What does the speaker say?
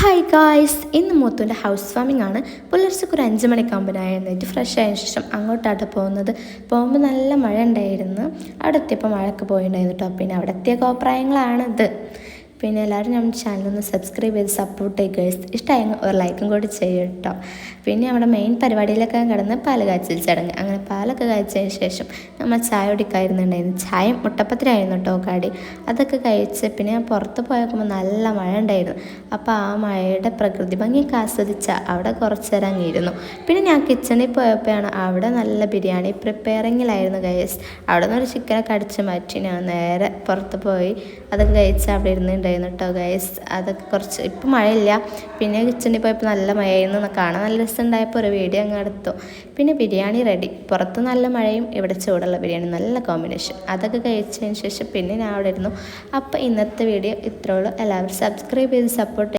Hi guys, ഇന്ന് മുത്തുവിൻ്റെ house warming ആണ്. പുലർച്ചയ്ക്ക് ഒരു 5 മണിക്കാകുമ്പോൾ ഞാൻ എഴുന്നേറ്റ് ഫ്രഷ് ആയതിനു ശേഷം അങ്ങോട്ടാണ് പോകുമ്പോൾ നല്ല മഴ ഉണ്ടായിരുന്നു. അവിടെ എത്തിയപ്പോൾ മഴയൊക്കെ പോയിട്ടുണ്ടായിരുന്നു കേട്ടോ. പിന്നെ അവിടെ എത്തിയ കോപ്രായങ്ങളാണിത്. പിന്നെ എല്ലാവരും നമ്മുടെ ചാനലൊന്ന് സബ്സ്ക്രൈബ് ചെയ്ത് സപ്പോർട്ട് ചെയ്യുക ഗൈസ്. ഇഷ്ടമായെങ്കിൽ ഒരു ലൈക്കും കൂടി ചെയ്യും കേട്ടോ. പിന്നെ അവിടെ മെയിൻ പരിപാടിയിലൊക്കെ കിടന്ന് പാല് കാച്ചൽ ചടങ്ങ്. അങ്ങനെ പാലൊക്കെ കാച്ചതിന് ശേഷം നമ്മൾ ചായ കുടിക്കായിരുന്നുണ്ടായിരുന്നു. ചായയും മുട്ടപ്പത്തിരായിരുന്നു കേട്ടോ കടി. അതൊക്കെ കഴിച്ച് പിന്നെ ഞാൻ പുറത്ത് പോയപ്പോൾ നല്ല മഴ ഉണ്ടായിരുന്നു. അപ്പോൾ ആ മഴയുടെ പ്രകൃതി ഭംഗിയൊക്കെ ആസ്വദിച്ച അവിടെ കുറച്ച് നേരം അങ്ങിരുന്നു. പിന്നെ ഞാൻ കിച്ചണിൽ പോയപ്പോഴാണ് അവിടെ നല്ല ബിരിയാണി പ്രിപ്പയറിങ്ങിലായിരുന്നു ഗൈസ്. അവിടെ നിന്ന് ഒരു ചിക്കനൊക്കെ അടിച്ച് മാറ്റി ഞാൻ നേരെ പുറത്ത് പോയി അതൊക്കെ കഴിച്ച് അവിടെ ഇരുന്നുണ്ടായിരുന്നു കേട്ടോ ഗൈസ്. അതൊക്കെ കുറച്ച് ഇപ്പം മഴയില്ല. പിന്നെ കിച്ചണിൽ പോയപ്പോൾ നല്ല മഴയായിരുന്നു. കാണാൻ നല്ല രസമുണ്ടായപ്പോൾ ഒരു വീഡിയോ അങ്ങ് എടുത്തു. പിന്നെ ബിരിയാണി റെഡി. പുറത്ത് നല്ല മഴയും ഇവിടെ ചൂടുള്ള ബിരിയാണി, നല്ല കോമ്പിനേഷൻ. അതൊക്കെ കഴിച്ചതിന് ശേഷം പിന്നെ ഞാൻ അവിടെ ഇരുന്നു. അപ്പോൾ ഇന്നത്തെ വീഡിയോ ഇത്രയുള്ളൂ. എല്ലാവരും സബ്സ്ക്രൈബ് ചെയ്ത് സപ്പോർട്ട്